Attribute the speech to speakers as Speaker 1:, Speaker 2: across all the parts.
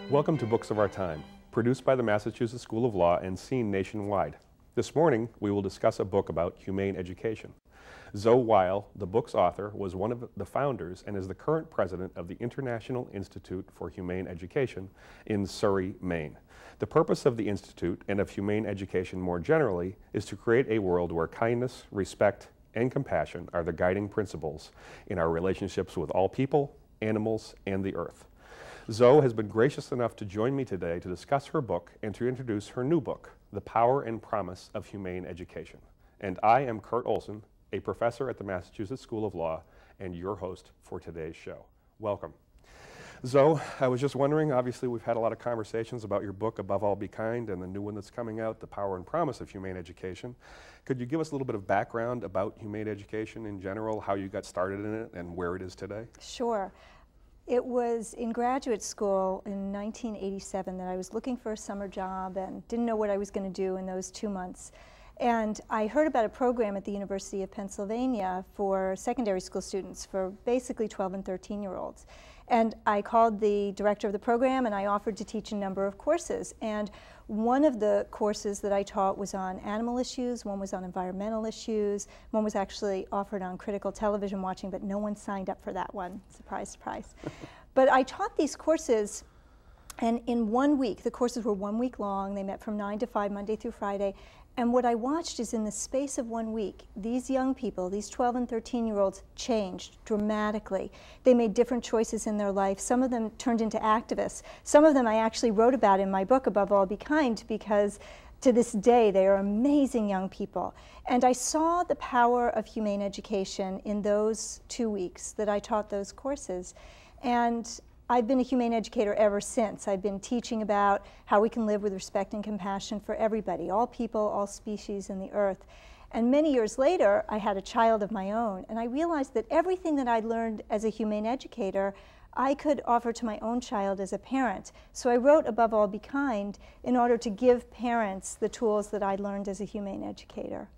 Speaker 1: Welcome to Books of Our Time, produced by the Massachusetts School of Law and seen nationwide. This morning, we will discuss a book about humane education. Zoe Weil, the book's author, was one of the founders and is the current president of the International Institute for Humane Education in Surrey, Maine. The purpose of the Institute and of humane education more generally is to create a world where kindness, respect, and compassion are the guiding principles in our relationships with all people, animals, and the earth. Zoe has been gracious enough to join me today to discuss her book and to introduce her new book, The Power and Promise of Humane Education. And I am Kurt Olson, a professor at the Massachusetts School of Law and your host for today's show. Welcome. Zoe, I was just wondering, obviously we've had a lot of conversations about your book, Above All Be Kind, and the new one that's coming out, The Power and Promise of Humane Education. Could you give us a little bit of background about humane education in general, how you got started in it and where it is today?
Speaker 2: Sure. It was in graduate school in 1987 that I was looking for a summer job and didn't know what I was going to do in those 2 months. And I heard about a program at the University of Pennsylvania for secondary school students, for basically 12 and 13-year-olds. And I called the director of the program and I offered to teach a number of courses. And one of the courses that I taught was on animal issues, one was on environmental issues, one was actually offered on critical television watching, but no one signed up for that one. Surprise, surprise. But I taught these courses, and in 1 week, the courses were 1 week long, they met from 9 to 5, Monday through Friday, and what I watched is in the space of 1 week, these young people, these 12 and 13-year-olds, changed dramatically. They made different choices in their life. Some of them turned into activists. Some of them I actually wrote about in my book, Above All Be Kind, because to this day they are amazing young people. And I saw the power of humane education in those 2 weeks that I taught those courses. And I've been a humane educator ever since. I've been teaching about how we can live with respect and compassion for everybody, all people, all species in the earth. And many years later, I had a child of my own, and I realized that everything that I learned as a humane educator, I could offer to my own child as a parent. So I wrote Above All Be Kind in order to give parents the tools that I learned as a humane educator.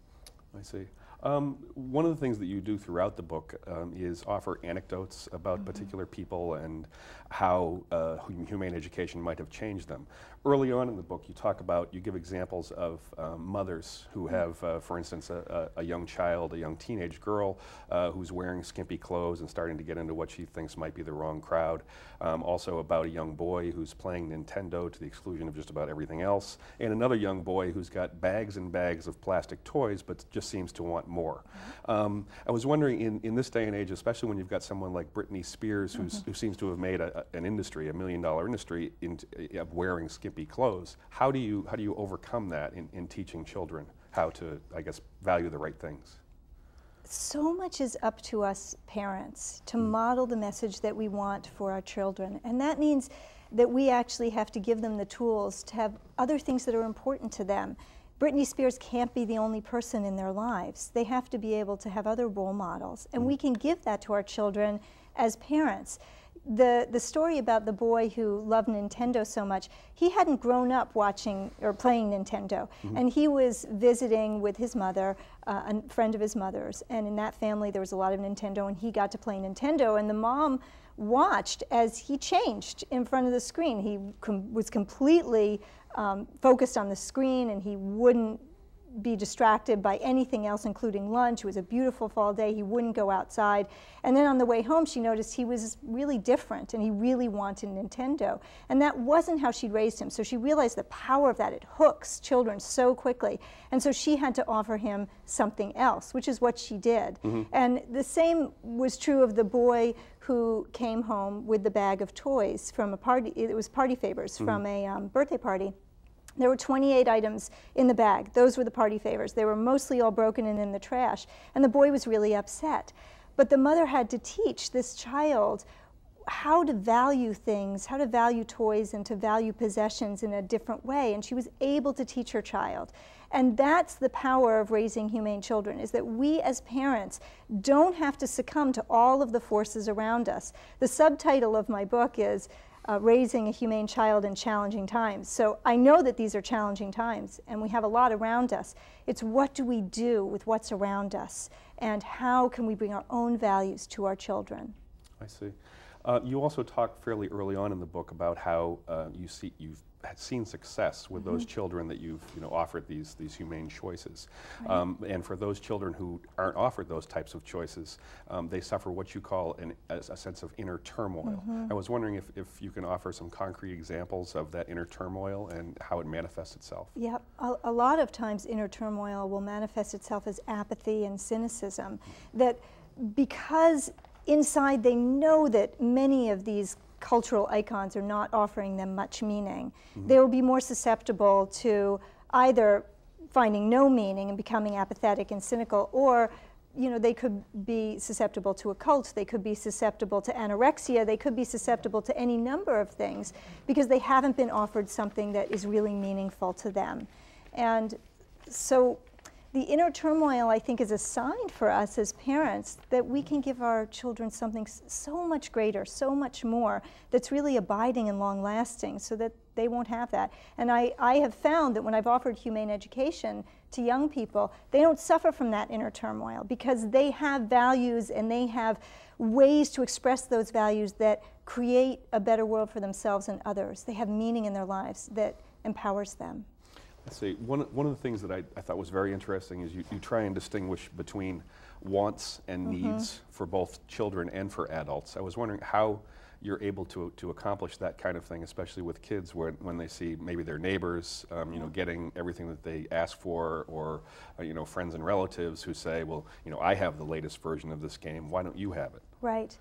Speaker 1: I see. One of the things that you do throughout the book is offer anecdotes about particular people and how humane education might have changed them. Early on in the book, you give examples of mothers who have, for instance, a young child, a young teenage girl who's wearing skimpy clothes and starting to get into what she thinks might be the wrong crowd. Also about a young boy who's playing Nintendo to the exclusion of just about everything else, and another young boy who's got bags and bags of plastic toys but just seems to want more. I was wondering, in this day and age, especially when you've got someone like Britney Spears who seems to have made an industry, $1 million industry of wearing skimpy clothes, how do you overcome that in teaching children how to, I guess, value the right things?
Speaker 2: So much is up to us parents to model the message that we want for our children, and that means that we actually have to give them the tools to have other things that are important to them. Britney Spears can't be the only person in their lives. They have to be able to have other role models, and we can give that to our children as parents. The story about the boy who loved Nintendo so much, he hadn't grown up watching or playing Nintendo, and he was visiting with his mother, a friend of his mother's, and in that family there was a lot of Nintendo, and he got to play Nintendo, and the mom watched as he changed in front of the screen. He was completely focused on the screen, and he wouldn't be distracted by anything else, including lunch. It was a beautiful fall day. He wouldn't go outside. And then on the way home, she noticed he was really different, and he really wanted Nintendo. And that wasn't how she'd raised him. So she realized the power of that. It hooks children so quickly. And so she had to offer him something else, which is what she did. And the same was true of the boy who came home with the bag of toys from a party. It was party favors from a birthday party. There were 28 items in the bag. Those were the party favors. They were mostly all broken and in the trash. And the boy was really upset. But the mother had to teach this child how to value things, how to value toys and to value possessions in a different way. And she was able to teach her child. And that's the power of raising humane children, is that we as parents don't have to succumb to all of the forces around us. The subtitle of my book is Raising a Humane Child in Challenging Times. So I know that these are challenging times, and we have a lot around us. It's what do we do with what's around us, and how can we bring our own values to our children?
Speaker 1: I see. You also talk fairly early on in the book about how you've seen success with those children that you've offered these humane choices, and for those children who aren't offered those types of choices, they suffer what you call a sense of inner turmoil. I was wondering if you can offer some concrete examples of that inner turmoil and how it manifests itself.
Speaker 2: Yep, a lot of times inner turmoil will manifest itself as apathy and cynicism, that because inside they know that many of these cultural icons are not offering them much meaning. They will be more susceptible to either finding no meaning and becoming apathetic and cynical, or they could be susceptible to a cult, they could be susceptible to anorexia, they could be susceptible to any number of things because they haven't been offered something that is really meaningful to them. And so the inner turmoil, I think, is a sign for us as parents that we can give our children something so much greater, so much more, that's really abiding and long-lasting, so that they won't have that. And I have found that when I've offered humane education to young people, they don't suffer from that inner turmoil because they have values and they have ways to express those values that create a better world for themselves and others. They have meaning in their lives that empowers them.
Speaker 1: Let's see, one of the things that I thought was very interesting is you try and distinguish between wants and needs for both children and for adults. I was wondering how you're able to accomplish that kind of thing, especially with kids when they see maybe their neighbors getting everything that they ask for, or friends and relatives who say, well, I have the latest version of this game, why don't you have it?
Speaker 2: Right.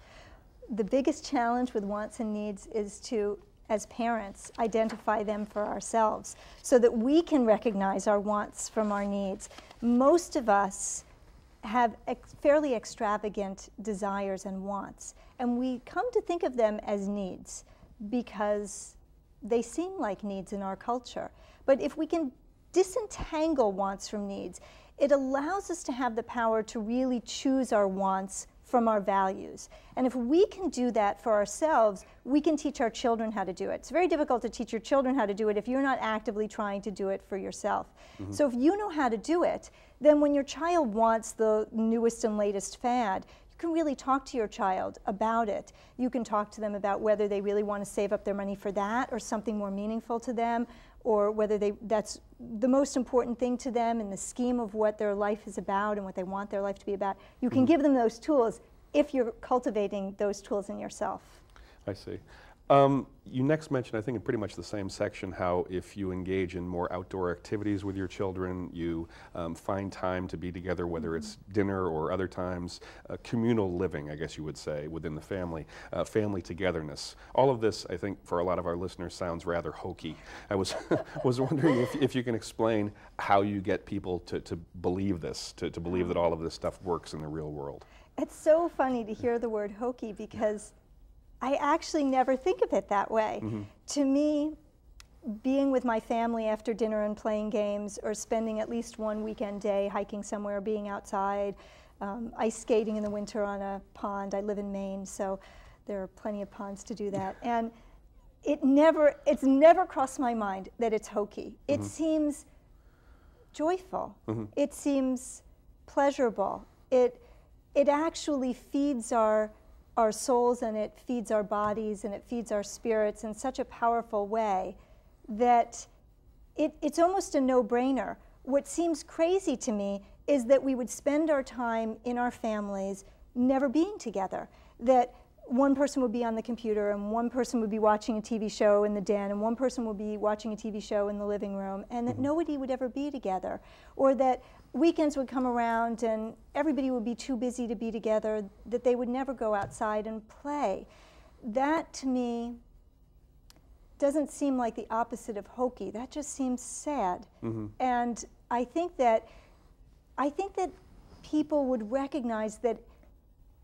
Speaker 2: The biggest challenge with wants and needs is to, as parents, identify them for ourselves so that we can recognize our wants from our needs. Most of us have fairly extravagant desires and wants, and we come to think of them as needs because they seem like needs in our culture. But if we can disentangle wants from needs, it allows us to have the power to really choose our wants from our values. And if we can do that for ourselves, we can teach our children how to do it. It's very difficult to teach your children how to do it if you're not actively trying to do it for yourself. So if you know how to do it, then when your child wants the newest and latest fad, you can really talk to your child about it. You can talk to them about whether they really want to save up their money for that or something more meaningful to them, or whether that's the most important thing to them in the scheme of what their life is about and what they want their life to be about. You can give them those tools if you're cultivating those tools in yourself.
Speaker 1: I see. You next mentioned, I think in pretty much the same section, how if you engage in more outdoor activities with your children, you find time to be together, whether it's dinner or other times, communal living, I guess you would say, within the family, family togetherness. All of this, I think, for a lot of our listeners sounds rather hokey. I was wondering if you can explain how you get people to believe this, to believe that all of this stuff works in the real world.
Speaker 2: It's so funny to hear the word hokey because I actually never think of it that way. To me, being with my family after dinner and playing games, or spending at least one weekend day hiking somewhere, being outside, ice skating in the winter on a pond. I live in Maine, so there are plenty of ponds to do that. And it's never crossed my mind that it's hokey. It seems joyful. It seems pleasurable. It actually feeds our souls, and it feeds our bodies, and it feeds our spirits in such a powerful way that it's almost a no-brainer. What seems crazy to me is that we would spend our time in our families never being together, that one person would be on the computer and one person would be watching a TV show in the den and one person would be watching a TV show in the living room, and that nobody would ever be together, or that weekends would come around and everybody would be too busy to be together, that they would never go outside and play. That, to me, doesn't seem like the opposite of hokey. That just seems sad. And I think that people would recognize that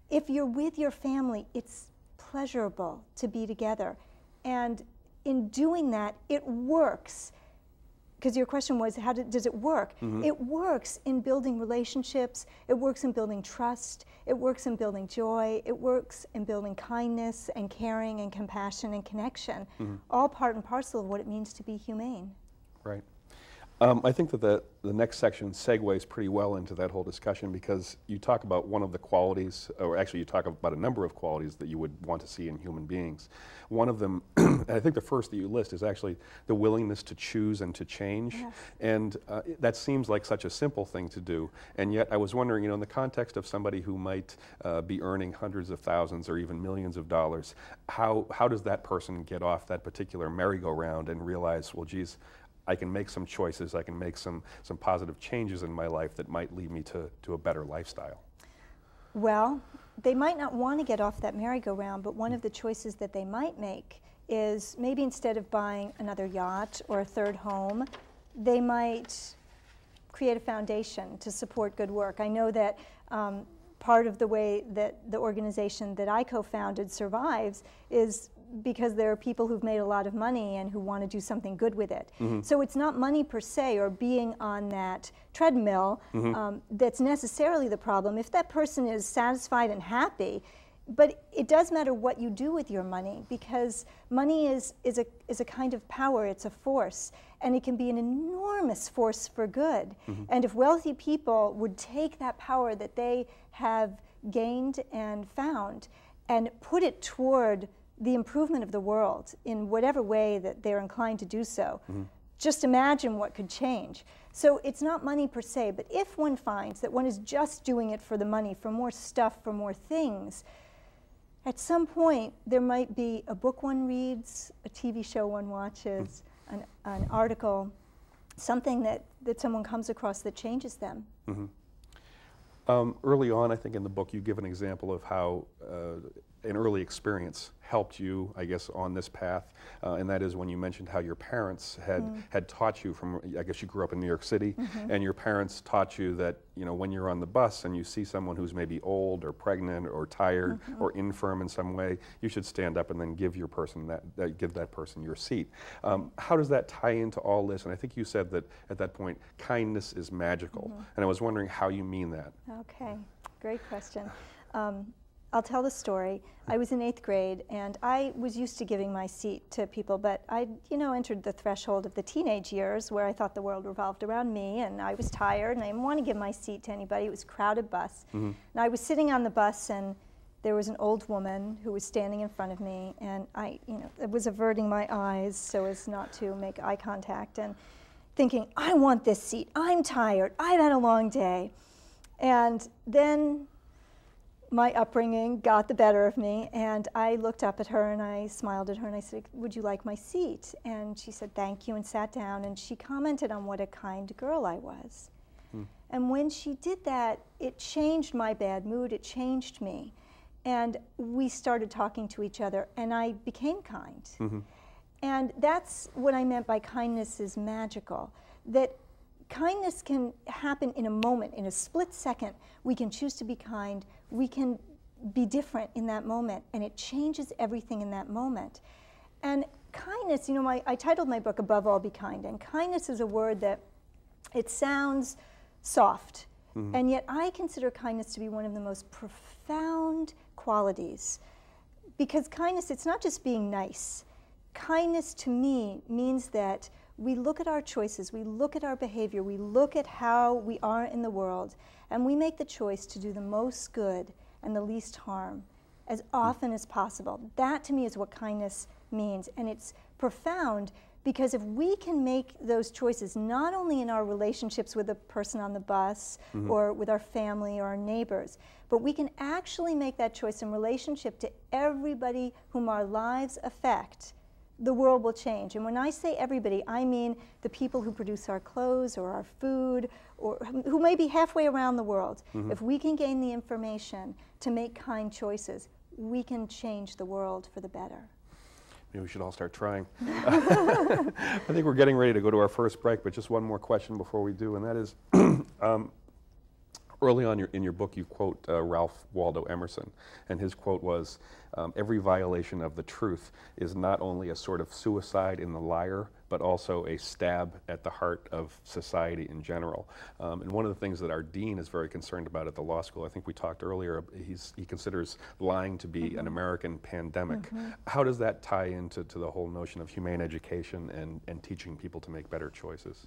Speaker 2: if you're with your family, it's pleasurable to be together. And in doing that, it works. Because your question was, how does it work? It works in building relationships, it works in building trust, it works in building joy, it works in building kindness and caring and compassion and connection, all part and parcel of what it means to be humane.
Speaker 1: Right. I think that the next section segues pretty well into that whole discussion, because you talk about one of the qualities, or actually you talk about a number of qualities that you would want to see in human beings. One of them, and I think the first that you list, is actually the willingness to choose and to change.
Speaker 2: Yes.
Speaker 1: And that seems like such a simple thing to do, and yet I was wondering, in the context of somebody who might be earning hundreds of thousands or even millions of dollars, how does that person get off that particular merry-go-round and realize, well, geez, I can make some choices, I can make some positive changes in my life that might lead me to a better lifestyle?
Speaker 2: Well, they might not want to get off that merry-go-round, but one of the choices that they might make is maybe instead of buying another yacht or a third home, they might create a foundation to support good work. I know that part of the way that the organization that I co-founded survives is because there are people who've made a lot of money and who want to do something good with it. So it's not money per se or being on that treadmill that's necessarily the problem. If that person is satisfied and happy, but it does matter what you do with your money, because money is a kind of power, it's a force, and it can be an enormous force for good. And if wealthy people would take that power that they have gained and found and put it toward the improvement of the world in whatever way that they're inclined to do so, just imagine what could change. So it's not money per se, but if one finds that one is just doing it for the money, for more stuff, for more things, at some point there might be a book one reads, a TV show one watches, an article, something that someone comes across that changes them.
Speaker 1: Early on, I think in the book you give an example of how an early experience helped you, I guess, on this path, and that is when you mentioned how your parents had taught you from, I guess you grew up in New York City, and your parents taught you that, when you're on the bus and you see someone who's maybe old or pregnant or tired or infirm in some way, you should stand up and then give your person give that person your seat. How does that tie into all this? And I think you said that at that point, kindness is magical, and I was wondering how you mean that.
Speaker 2: Okay, great question. I'll tell the story. I was in 8th grade, and I was used to giving my seat to people, but I, entered the threshold of the teenage years where I thought the world revolved around me, and I was tired, and I didn't want to give my seat to anybody. It was a crowded bus. And I was sitting on the bus, and there was an old woman who was standing in front of me, and I, was averting my eyes so as not to make eye contact, and thinking, I want this seat. I'm tired. I've had a long day. And then my upbringing got the better of me, and I looked up at her and I smiled at her and I said, would you like my seat? And she said, thank you, and sat down, and she commented on what a kind girl I was. And when she did that, it changed my bad mood, it changed me. And we started talking to each other, and I became kind. And that's what I meant by kindness is magical, that kindness can happen in a moment, in a split second. We can choose to be kind, we can be different in that moment, and it changes everything in that moment. And kindness, I titled my book Above All Be Kind, and kindness is a word that it sounds soft, and yet I consider kindness to be one of the most profound qualities, because kindness, it's not just being nice. Kindness to me means that we look at our choices, we look at our behavior, we look at how we are in the world, and we make the choice to do the most good and the least harm as often as possible. That to me is what kindness means, and it's profound because if we can make those choices not only in our relationships with the person on the bus or with our family or our neighbors, but we can actually make that choice in relationship to everybody whom our lives affect, the world will change. And when I say everybody, I mean the people who produce our clothes or our food, or who may be halfway around the world. If we can gain the information to make kind choices, we can change the world for the better.
Speaker 1: Maybe we should all start trying. I think we're getting ready to go to our first break, but just one more question before we do, and that is, early on in your book you quote Ralph Waldo Emerson, and his quote was, every violation of the truth is not only a sort of suicide in the liar, but also a stab at the heart of society in general. And one of the things that our dean is very concerned about at the law school, I think we talked earlier, he considers lying to be an American pandemic. How does that tie into the whole notion of humane education and teaching people to make better choices?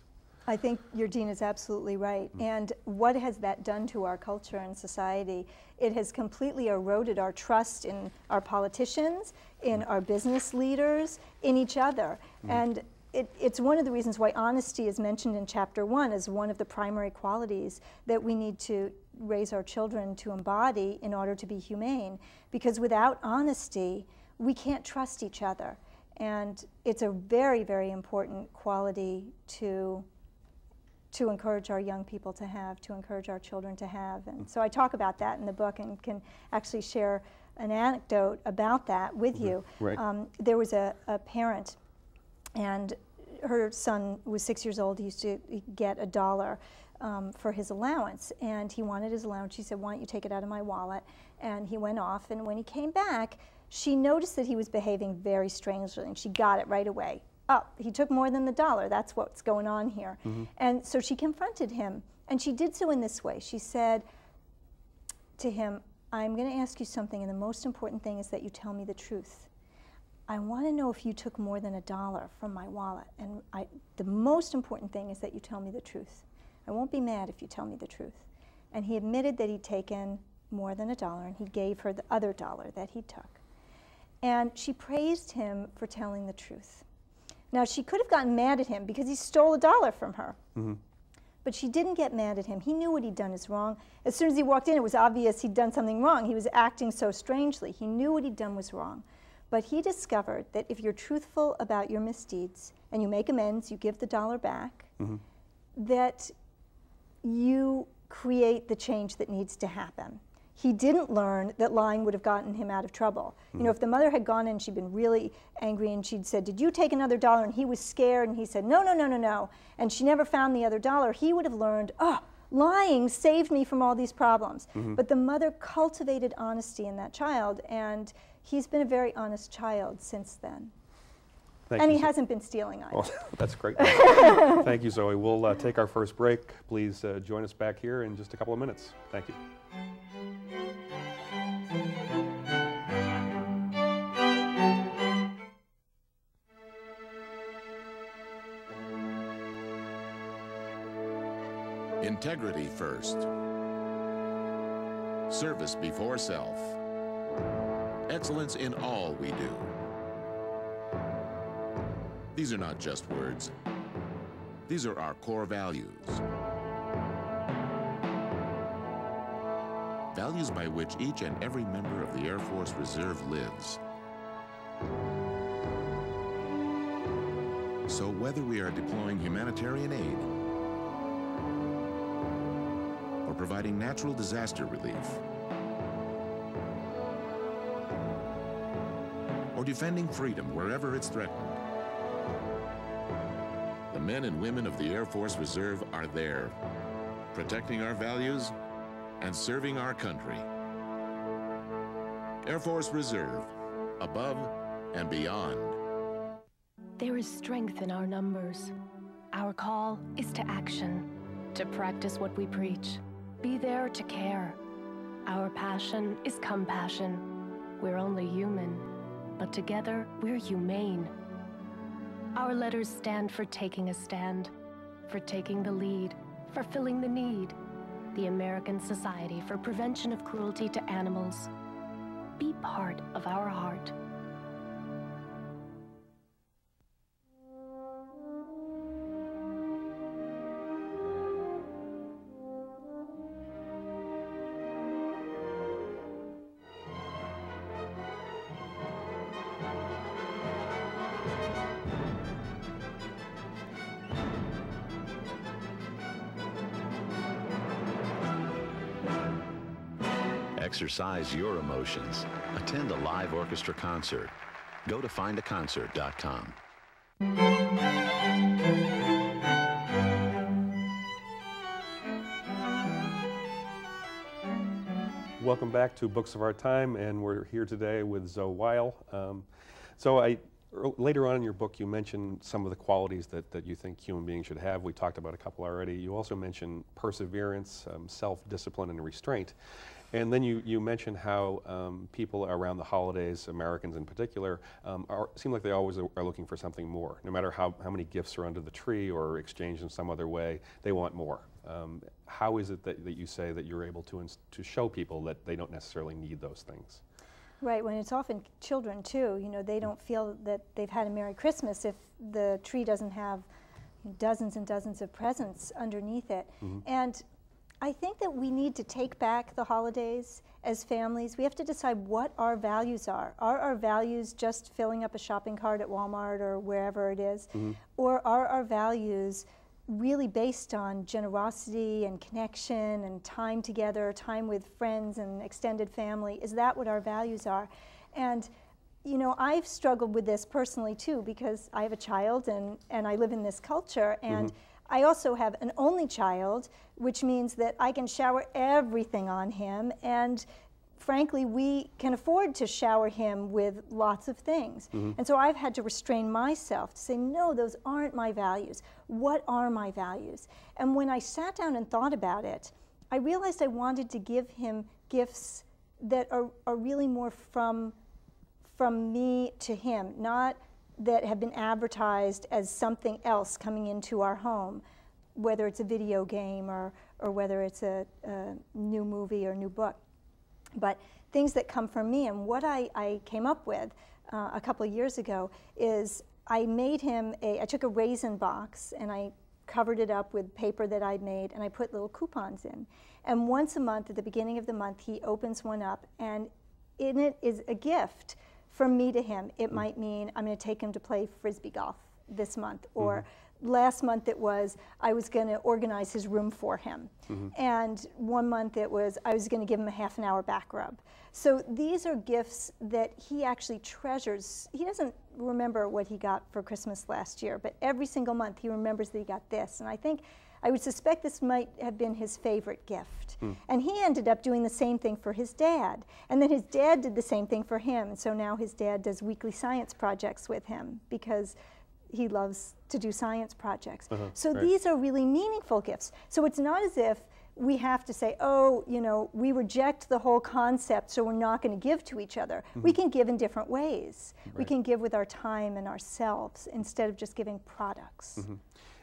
Speaker 2: I think your Dean is absolutely right. And what has that done to our culture and society? It has completely eroded our trust in our politicians, in our business leaders, in each other. And it's one of the reasons why honesty is mentioned in Chapter 1 as one of the primary qualities that we need to raise our children to embody in order to be humane. Because without honesty, we can't trust each other. And it's a very, very important quality to encourage our young people to have, to encourage our children to have. And so I talk about that in the book and can actually share an anecdote about that with you.
Speaker 1: Right.
Speaker 2: There was a parent, and her son was 6 years old. He used to get $1 for his allowance, and he wanted his allowance. She said, "Why don't you take it out of my wallet?" And he went off, and when he came back, she noticed that he was behaving very strangely, and she got it right away. Oh, he took more than the $1. That's what's going on here. And so she confronted him, and she did so in this way. She said to him, "I'm going to ask you something, and the most important thing is that you tell me the truth. I want to know if you took more than $1 from my wallet, and the most important thing is that you tell me the truth. I won't be mad if you tell me the truth." And he admitted that he'd taken more than $1, and he gave her the other $1 that he took. And she praised him for telling the truth. Now, she could have gotten mad at him because he stole $1 from her. But she didn't get mad at him. He knew what he'd done is wrong. As soon as he walked in, it was obvious he'd done something wrong. He was acting so strangely. He knew what he'd done was wrong. But he discovered that if you're truthful about your misdeeds and you make amends, you give the $1 back, that you create the change that needs to happen. He didn't learn that lying would have gotten him out of trouble. You know, if the mother had gone in, she'd been really angry, and she'd said, "Did you take another $1?" And he was scared, and he said, "No, no, no, no, no." And she never found the other $1. He would have learned, oh, lying saved me from all these problems. But the mother cultivated honesty in that child, and he's been a very honest child since then. And he hasn't been stealing either.
Speaker 1: Well, that's great. Thank you, Zoe. We'll take our first break. Please join us back here in just a couple of minutes. Thank you.
Speaker 3: Integrity first. Service before self. Excellence in all we do. These are not just words. These are our core values. Values by which each and every member of the Air Force Reserve lives. So whether we are deploying humanitarian aid or providing natural disaster relief or defending freedom wherever it's threatened, the men and women of the Air Force Reserve are there, protecting our values and serving our country. Air Force Reserve, above and beyond.
Speaker 4: There is strength in our numbers. Our call is to action, to practice what we preach. Be there to care. Our passion is compassion. We're only human, but together we're humane. Our letters stand for taking a stand, for taking the lead, for filling the need. The American Society for Prevention of Cruelty to Animals. Be part of our heart.
Speaker 5: Exercise your emotions. Attend a live orchestra concert. Go to findaconcert.com.
Speaker 1: Welcome back to Books of Our Time, and we're here today with Zoe Weil. Later on in your book, you mentioned some of the qualities that you think human beings should have. We talked about a couple already. You also mentioned perseverance, self-discipline, and restraint. And then you mentioned how people around the holidays, Americans in particular, seem like they always are looking for something more. No matter how many gifts are under the tree or exchanged in some other way, they want more. How is it that you say that you're able to show people that they don't necessarily need those things?
Speaker 2: Right, when it's often children too, you know, they don't feel that they've had a Merry Christmas if the tree doesn't have dozens and dozens of presents underneath it. And I think that we need to take back the holidays as families. We have to decide what our values are. Are our values just filling up a shopping cart at Walmart or wherever it is? Or are our values really based on generosity and connection and time together, time with friends and extended family? Is that what our values are? And you know, I've struggled with this personally too, because I have a child and I live in this culture, and I also have an only child, which means that I can shower everything on him, and frankly, we can afford to shower him with lots of things. And so I've had to restrain myself to say, no, those aren't my values. What are my values? And when I sat down and thought about it, I realized I wanted to give him gifts that are really more from me to him, not that have been advertised as something else coming into our home, whether it's a video game or whether it's a new movie or new book, but things that come from me. And what I came up with a couple of years ago is I made him I took a raisin box and I covered it up with paper that I'd made, and I put little coupons in. And once a month, at the beginning of the month, he opens one up, and in it is a gift from me to him. It might mean I'm going to take him to play Frisbee golf this month, or last month it was I was going to organize his room for him. And one month it was I was going to give him a half an hour back rub. So these are gifts that he actually treasures. He doesn't remember what he got for Christmas last year, but every single month he remembers that he got this. And I would suspect this might have been his favorite gift. And he ended up doing the same thing for his dad. And then his dad did the same thing for him. And so now his dad does weekly science projects with him because he loves to do science projects. So these are really meaningful gifts. So it's not as if we have to say, oh, you know, we reject the whole concept, so we're not going to give to each other. We can give in different ways. We can give with our time and ourselves instead of just giving products.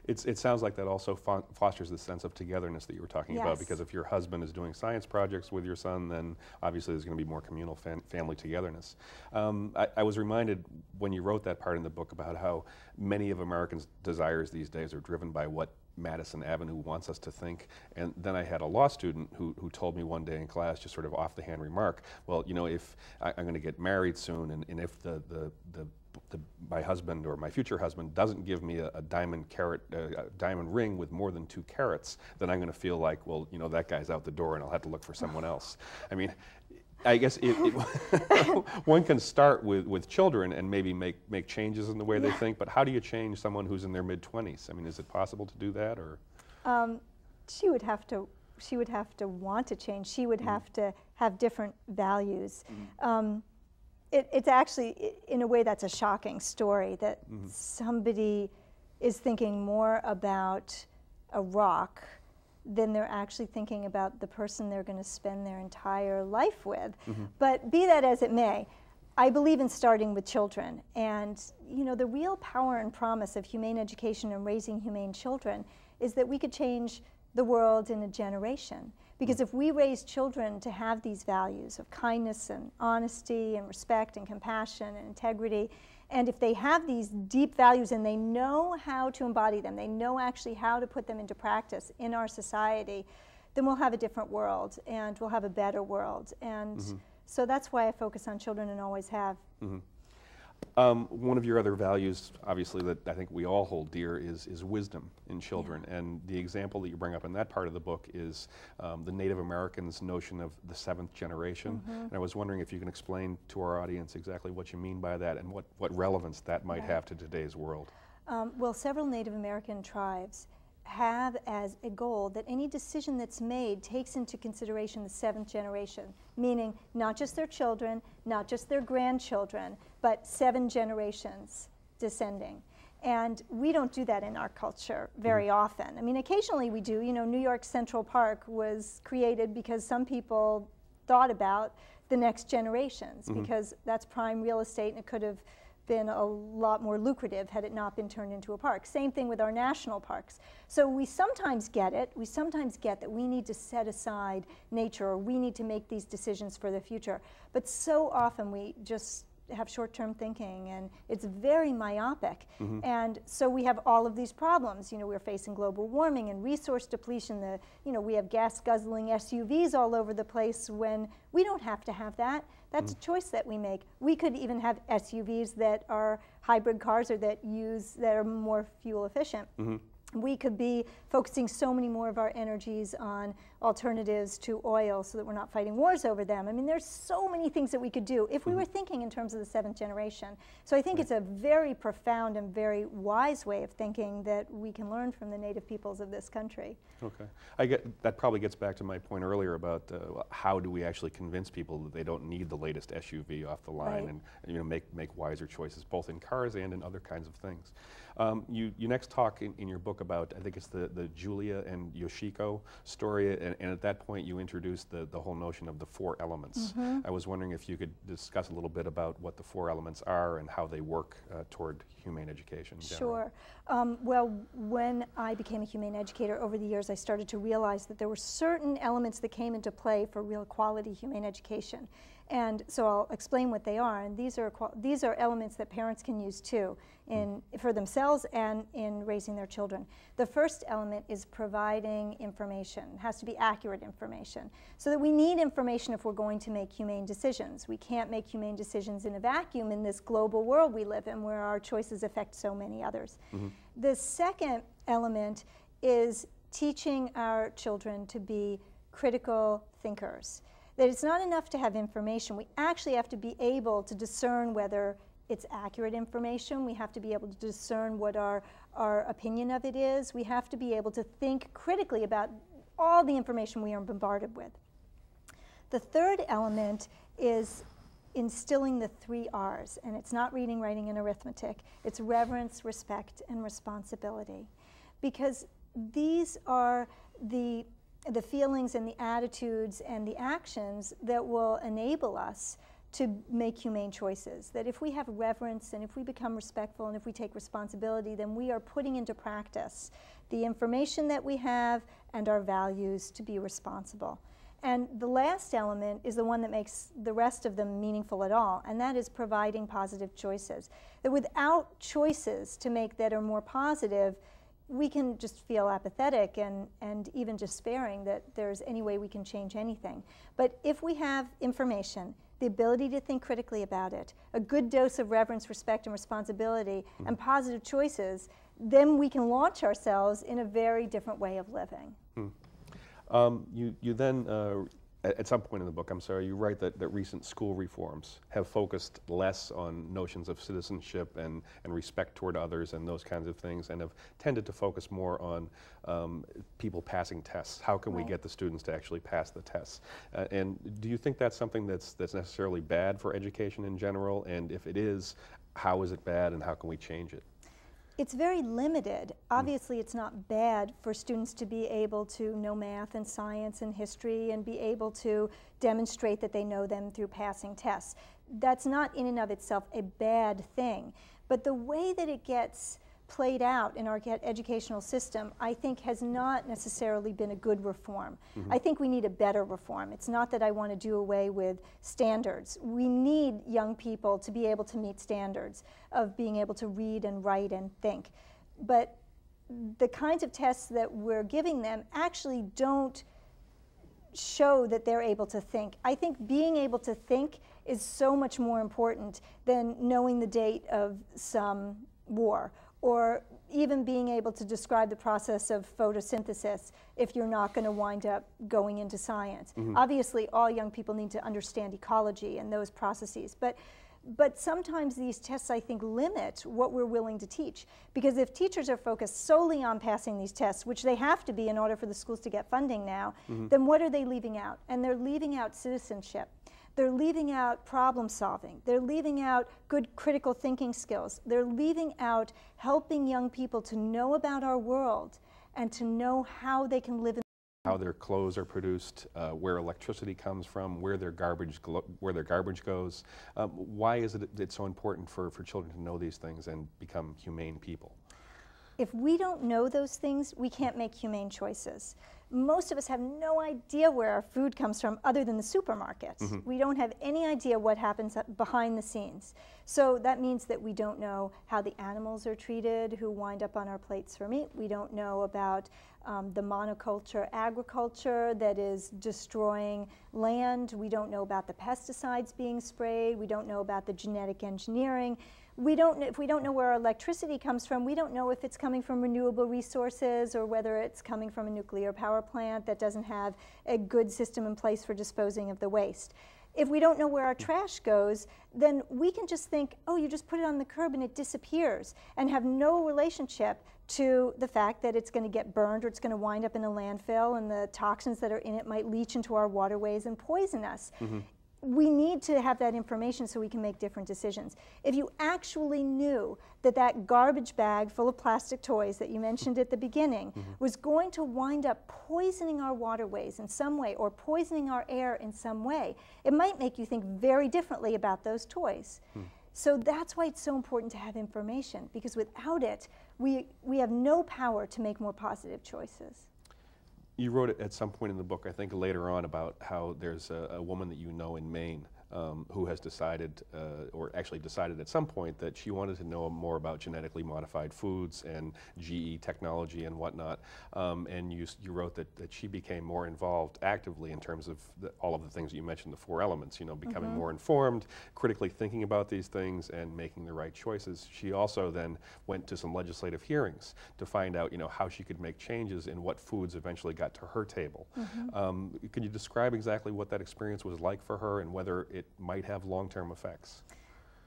Speaker 1: It sounds like that also fosters the sense of togetherness that you were talking about, because if your husband is doing science projects with your son, then obviously there's going to be more communal family togetherness. I was reminded when you wrote that part in the book about how many of Americans' desires these days are driven by what Madison Avenue wants us to think. And then I had a law student who told me one day in class, just sort of off the hand remark, well, you know, if I'm going to get married soon, and if my husband or my future husband doesn't give me a diamond ring with more than 2 carats, then I'm going to feel like, well, you know, that guy's out the door and I'll have to look for someone else. I mean, I guess one can start with children and maybe make changes in the way they think, but how do you change someone who's in their mid-20s? I mean, is it possible to do that, or?
Speaker 2: She would have to want to change. She would have to have different values. It's actually, in a way, that's a shocking story that somebody is thinking more about a rock than they're actually thinking about the person they're going to spend their entire life with. But be that as it may, I believe in starting with children. And you know, the real power and promise of humane education and raising humane children is that we could change the world in a generation. Because if we raise children to have these values of kindness and honesty and respect and compassion and integrity, and if they have these deep values and they know how to embody them, they know actually how to put them into practice in our society, then we'll have a different world and we'll have a better world. And so that's why I focus on children and always have.
Speaker 1: One of your other values, obviously, that I think we all hold dear is wisdom in children. And the example that you bring up in that part of the book is the Native Americans' notion of the 7th generation. And I was wondering if you can explain to our audience exactly what you mean by that and what relevance that might have to today's world.
Speaker 2: Well, several Native American tribes have as a goal that any decision that's made takes into consideration the 7th generation, meaning not just their children, not just their grandchildren, but 7 generations descending. And we don't do that in our culture very often. I mean, occasionally we do. You know, New York Central Park was created because some people thought about the next generations, because that's prime real estate, and it could have been a lot more lucrative had it not been turned into a park. Same thing with our national parks. So we sometimes get it. We sometimes get that we need to set aside nature, or we need to make these decisions for the future. But so often we just have short-term thinking, and it's very myopic. And so we have all of these problems. You know, we're facing global warming and resource depletion. We have gas-guzzling SUVs all over the place when we don't have to have that. That's a choice that we make. We could even have SUVs that are hybrid cars, or that are more fuel efficient. We could be focusing so many more of our energies on alternatives to oil so that we're not fighting wars over them. I mean, there's so many things that we could do if we were thinking in terms of the 7th generation. So I think it's a very profound and very wise way of thinking that we can learn from the native peoples of this country.
Speaker 1: Okay. That probably gets back to my point earlier about how do we actually convince people that they don't need the latest SUV off the line, and make wiser choices, both in cars and in other kinds of things. You next talk in your book about, I think it's the Julia and Yoshiko story, and at that point you introduced the whole notion of the 4 elements. I was wondering if you could discuss a little bit about what the 4 elements are and how they work toward humane education.
Speaker 2: Sure. Well, when I became a humane educator over the years, I started to realize that there were certain elements that came into play for real quality humane education. And so I'll explain what they are. And these are elements that parents can use too, for themselves and in raising their children. The first element is providing information. It has to be accurate information. So that we need information if we're going to make humane decisions. We can't make humane decisions in a vacuum in this global world we live in, where our choices affect so many others. The second element is teaching our children to be critical thinkers. That it's not enough to have information. We actually have to be able to discern whether it's accurate information. We have to be able to discern what our opinion of it is. We have to be able to think critically about all the information we are bombarded with. The third element is instilling the 3 R's, and it's not reading, writing, and arithmetic. It's reverence, respect, and responsibility. Because these are the feelings and the attitudes and the actions that will enable us to make humane choices. That if we have reverence, and if we become respectful, and if we take responsibility, then we are putting into practice the information that we have and our values to be responsible. And the last element is the one that makes the rest of them meaningful at all, and that is providing positive choices. That without choices to make that are more positive, we can just feel apathetic and even despairing that there's any way we can change anything. But if we have information, the ability to think critically about it, a good dose of reverence, respect, and responsibility, and positive choices, then we can launch ourselves in a very different way of living.
Speaker 1: You then, at some point in the book, you write that recent school reforms have focused less on notions of citizenship and respect toward others and those kinds of things, and have tended to focus more on people passing tests. How can we get the students to actually pass the tests? And do you think that's something that's necessarily bad for education in general? And if it is, how is it bad, and how can we change it?
Speaker 2: It's very limited. Obviously, it's not bad for students to be able to know math and science and history and be able to demonstrate that they know them through passing tests. That's not in and of itself a bad thing. But the way that it gets played out in our educational system, I think, has not necessarily been a good reform. I think we need a better reform. It's not that I want to do away with standards. We need young people to be able to meet standards of being able to read and write and think. But the kinds of tests that we're giving them actually don't show that they're able to think. I think being able to think is so much more important than knowing the date of some war, or even being able to describe the process of photosynthesis if you're not going to wind up going into science. Obviously, all young people need to understand ecology and those processes, but sometimes these tests, I think, limit what we're willing to teach. Because if teachers are focused solely on passing these tests, which they have to be in order for the schools to get funding now, then what are they leaving out? And they're leaving out citizenship. They're leaving out problem solving. They're leaving out good critical thinking skills. They're leaving out helping young people to know about our world and to know how they can live in
Speaker 1: how their clothes are produced, where electricity comes from, where their garbage goes. Why is it it's so important for children to know these things and become humane people?
Speaker 2: If we don't know those things, we can't make humane choices. Most of us have no idea where our food comes from other than the supermarket. We don't have any idea what happens behind the scenes. So that means that we don't know how the animals are treated who wind up on our plates for meat. We don't know about the monoculture agriculture that is destroying land. We don't know about the pesticides being sprayed. We don't know about the genetic engineering. If we don't know where our electricity comes from, we don't know if it's coming from renewable resources or whether it's coming from a nuclear power plant that doesn't have a good system in place for disposing of the waste. If we don't know where our trash goes, then we can just think, oh, you just put it on the curb and it disappears, and have no relationship to the fact that it's going to get burned or it's going to wind up in a landfill and the toxins that are in it might leach into our waterways and poison us. We need to have that information so we can make different decisions. If you actually knew that that garbage bag full of plastic toys that you mentioned at the beginning was going to wind up poisoning our waterways in some way or poisoning our air in some way, it might make you think very differently about those toys. So that's why it's so important to have information, because without it, we have no power to make more positive choices.
Speaker 1: You wrote it at some point in the book, I think later on, about how there's a woman that you know in Maine who has decided, or actually decided at some point, that she wanted to know more about genetically modified foods and GE technology and whatnot. And you wrote that she became more involved actively in terms of all of the things that you mentioned, the 4 elements, you know, becoming more informed, critically thinking about these things and making the right choices. She also then went to some legislative hearings to find out, you know, how she could make changes in what foods eventually got to her table. Could you describe exactly what that experience was like for her and whether it might have long-term effects?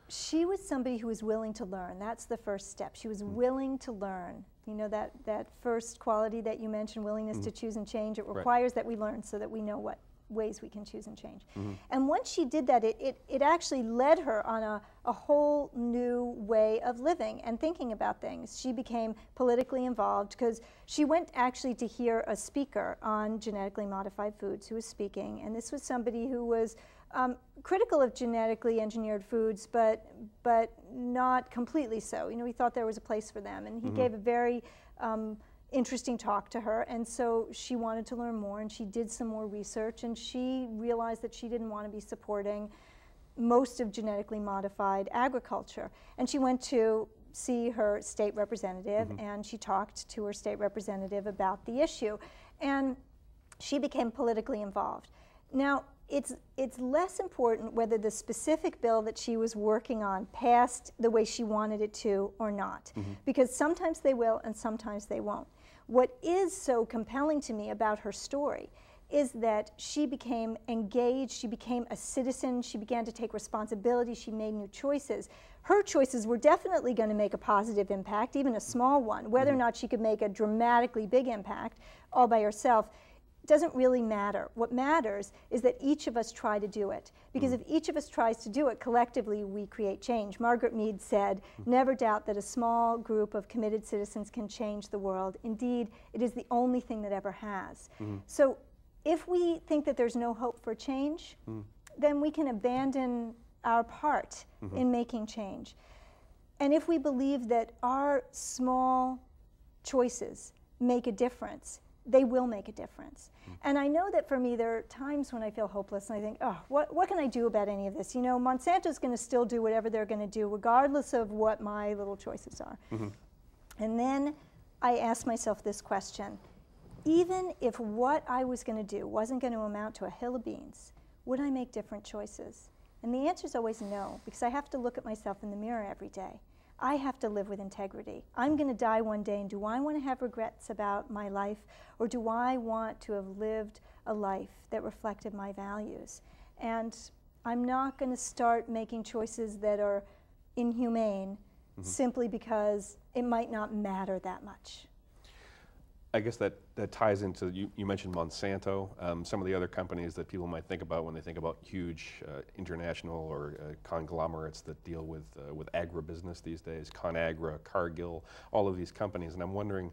Speaker 2: She was somebody who was willing to learn. That's the first step. She was willing to learn. You know, that first quality that you mentioned, willingness to choose and change, it requires that we learn so that we know what ways we can choose and change. And once she did that, it actually led her on a whole new way of living and thinking about things. She became politically involved because she went actually to hear a speaker on genetically modified foods who was speaking, and this was somebody who was critical of genetically engineered foods, but not completely so. You know, he thought there was a place for them, and he gave a very interesting talk to her, and so she wanted to learn more, and she did some more research, and she realized that she didn't want to be supporting most of genetically modified agriculture. And she went to see her state representative, and she talked to her state representative about the issue, and she became politically involved. Now, it's less important whether the specific bill that she was working on passed the way she wanted it to or not, because sometimes they will and sometimes they won't. What is so compelling to me about her story is that she became engaged, she became a citizen, she began to take responsibility, she made new choices. Her choices were definitely going to make a positive impact, even a small one. Whether or not she could make a dramatically big impact all by herself doesn't really matter. What matters is that each of us try to do it. Because if each of us tries to do it, collectively we create change. Margaret Mead said, "Never doubt that a small group of committed citizens can change the world. Indeed, it is the only thing that ever has." So if we think that there's no hope for change, then we can abandon our part in making change. And if we believe that our small choices make a difference, they will make a difference. And I know that for me, there are times when I feel hopeless and I think, oh, what can I do about any of this? You know, Monsanto's going to still do whatever they're going to do, regardless of what my little choices are. And then I ask myself this question: even if what I was going to do wasn't going to amount to a hill of beans, would I make different choices? And the answer is always no, because I have to look at myself in the mirror every day. I have to live with integrity. I'm going to die one day, and do I want to have regrets about my life, or do I want to have lived a life that reflected my values? And I'm not going to start making choices that are inhumane simply because it might not matter that much.
Speaker 1: I guess that ties into, you mentioned Monsanto, some of the other companies that people might think about when they think about huge international or conglomerates that deal with agribusiness these days, ConAgra, Cargill, all of these companies. And I'm wondering,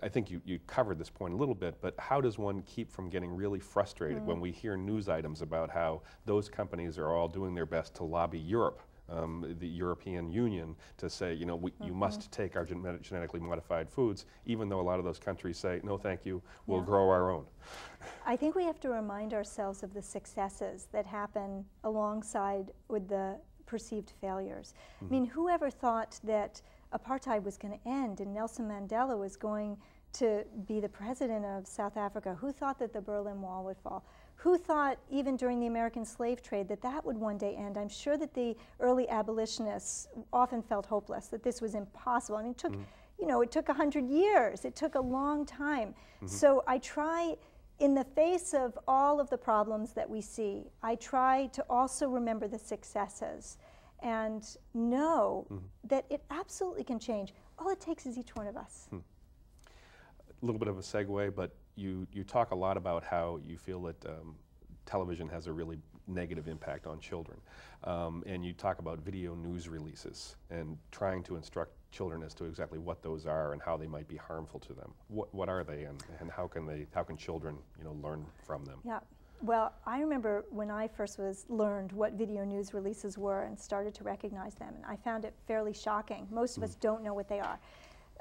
Speaker 1: I think you covered this point a little bit, but how does one keep from getting really frustrated when we hear news items about how those companies are all doing their best to lobby Europe, the European Union, to say, you know, you must take our genetically modified foods, even though a lot of those countries say, no thank you, we'll grow our own.
Speaker 2: I think we have to remind ourselves of the successes that happen alongside with the perceived failures. I mean, whoever thought that apartheid was going to end and Nelson Mandela was going to be the president of South Africa? Who thought that the Berlin Wall would fall? Who thought, even during the American slave trade, that that would one day end? I'm sure that the early abolitionists often felt hopeless, that this was impossible. I mean, it took, you know, it took 100 years. It took a long time. So I try, in the face of all of the problems that we see, I try to also remember the successes and know that it absolutely can change. All it takes is each one of us.
Speaker 1: A little bit of a segue, but you talk a lot about how you feel that television has a really negative impact on children. And you talk about video news releases and trying to instruct children as to exactly what those are and how they might be harmful to them. What are they, and how can children, you know, learn from them?
Speaker 2: Yeah. Well, I remember when I first learned what video news releases were and started to recognize them, and I found it fairly shocking. Most of us don't know what they are.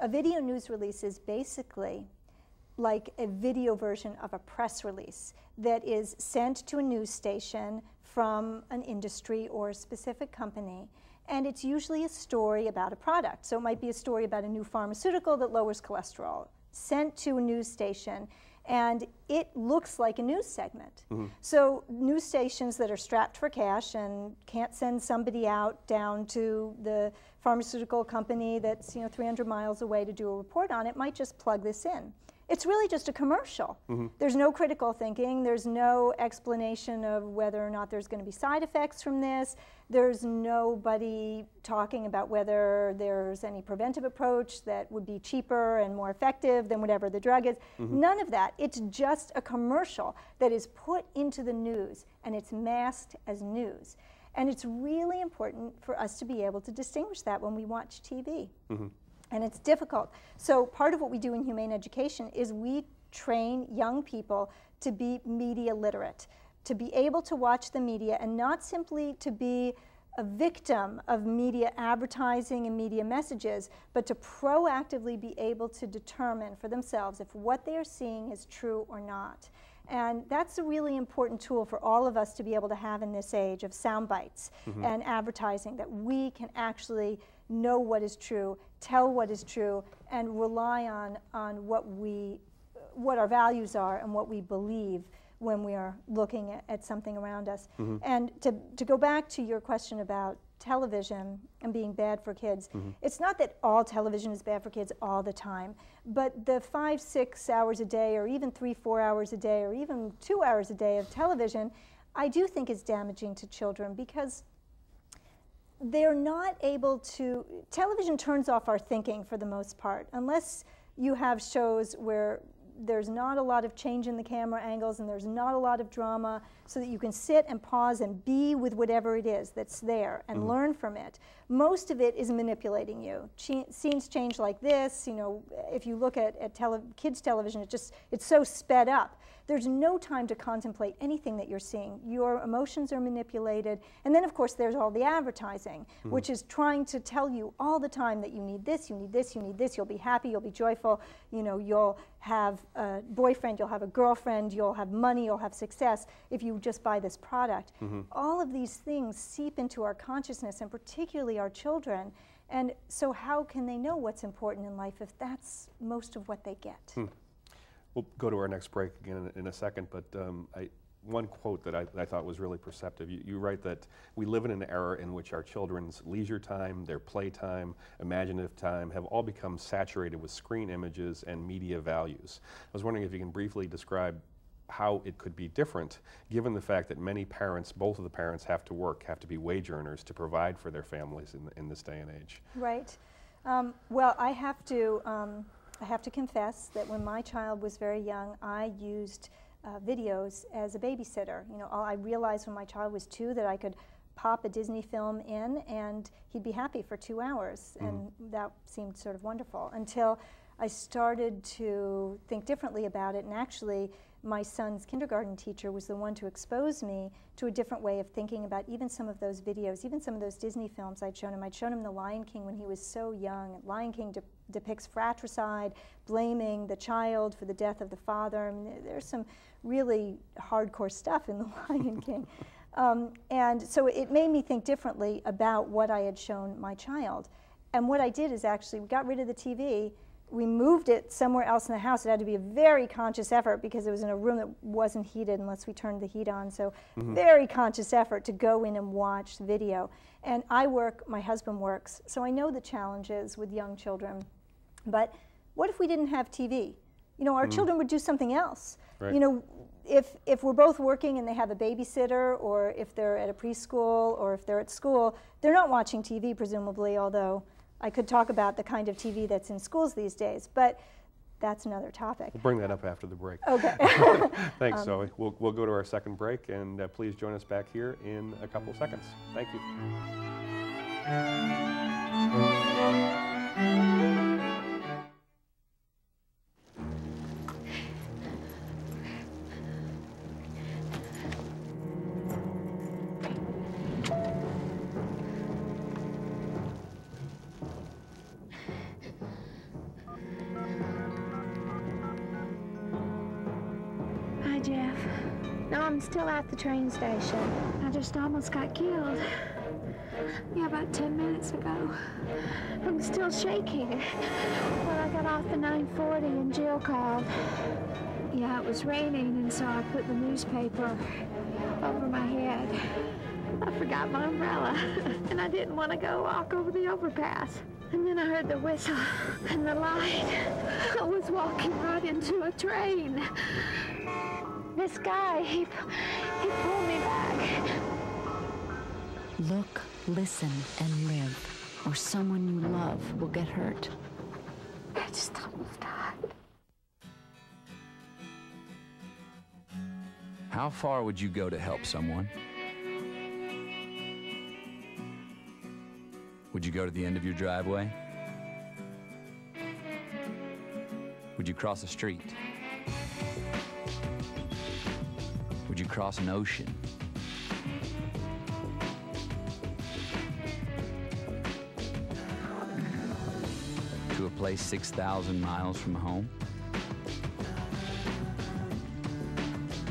Speaker 2: A video news release is basically like a video version of a press release that is sent to a news station from an industry or a specific company, and it's usually a story about a product. So it might be a story about a new pharmaceutical that lowers cholesterol, sent to a news station, and it looks like a news segment. So news stations that are strapped for cash and can't send somebody out down to the pharmaceutical company that's 300 miles away to do a report on it might just plug this in. It's really just a commercial. There's no critical thinking. There's no explanation of whether or not there's going to be side effects from this. There's nobody talking about whether there's any preventive approach that would be cheaper and more effective than whatever the drug is. None of that. It's just a commercial that is put into the news, and it's masked as news. And it's really important for us to be able to distinguish that when we watch TV. And it's difficult. So part of what we do in humane education is we train young people to be media literate, to be able to watch the media and not simply to be a victim of media advertising and media messages, but to proactively be able to determine for themselves if what they are seeing is true or not. And that's a really important tool for all of us to be able to have in this age of sound bites and advertising, that we can actually know what is true, tell what is true, and rely on what our values are and what we believe when we are looking at something around us. And to go back to your question about television and being bad for kids, it's not that all television is bad for kids all the time, but the 5-6 hours a day, or even 3-4 hours a day, or even 2 hours a day of television, I do think is damaging to children, because they're not able to, television turns off our thinking for the most part, unless you have shows where there's not a lot of change in the camera angles and there's not a lot of drama, so that you can sit and pause and be with whatever it is that's there and learn from it. Most of it is manipulating you. Scenes change like this, if you look at kids television, it's so sped up. There's no time to contemplate anything that you're seeing. Your emotions are manipulated. And then, of course, there's all the advertising, which is trying to tell you all the time that you need this, you need this, you need this, you'll be happy, you'll be joyful, you'll have a boyfriend, you'll have a girlfriend, you'll have money, you'll have success if you just buy this product. All of these things seep into our consciousness, and particularly our children. And so how can they know what's important in life if that's most of what they get?
Speaker 1: We'll go to our next break again in a second, but one quote that I thought was really perceptive. You write that we live in an era in which our children's leisure time, their playtime, imaginative time have all become saturated with screen images and media values. I was wondering if you can briefly describe how it could be different, given the fact that many parents, both of the parents, have to work, have to be wage earners to provide for their families in this day and age.
Speaker 2: Right. Well, I have to I have to confess that when my child was very young, I used videos as a babysitter. You know, I realized when my child was 2 that I could pop a Disney film in and he'd be happy for 2 hours, and that seemed sort of wonderful until I started to think differently about it. And actually, my son's kindergarten teacher was the one to expose me to a different way of thinking about even some of those videos, even some of those Disney films I'd shown him. I'd shown him The Lion King when he was so young. Lion King depicts fratricide, blaming the child for the death of the father. I mean, there's some really hardcore stuff in The Lion King. And so it made me think differently about what I had shown my child. And what I did is actually, we got rid of the TV. We moved it somewhere else in the house. It had to be a very conscious effort because it was in a room that wasn't heated unless we turned the heat on. So very conscious effort to go in and watch the video. And I work, my husband works, so I know the challenges with young children. But what if we didn't have TV? You know, our children would do something else. Right. You know, if we're both working and they have a babysitter, or if they're at a preschool, or if they're at school, they're not watching TV presumably, although I could talk about the kind of TV that's in schools these days, but that's another topic.
Speaker 1: We'll bring that up after the break.
Speaker 2: Okay.
Speaker 1: Thanks, Zoe. We'll go to our second break, and please join us back here in a couple of seconds. Thank you.
Speaker 6: Jeff. No, I'm still at the train station. I just almost got killed. Yeah, about 10 minutes ago. I'm still shaking. When I got off the 940 and Jill called. Yeah, it was raining, and so I put the newspaper over my head. I forgot my umbrella, and I didn't want to go walk over the overpass. And then I heard the whistle and the light. I was walking right into a train. This guy, he pulled me back.
Speaker 7: Look, listen, and live, or someone you love will get hurt.
Speaker 6: I just almost died.
Speaker 8: How far would you go to help someone? Would you go to the end of your driveway? Would you cross a street? Would you cross an ocean? To a place 6,000 miles from home?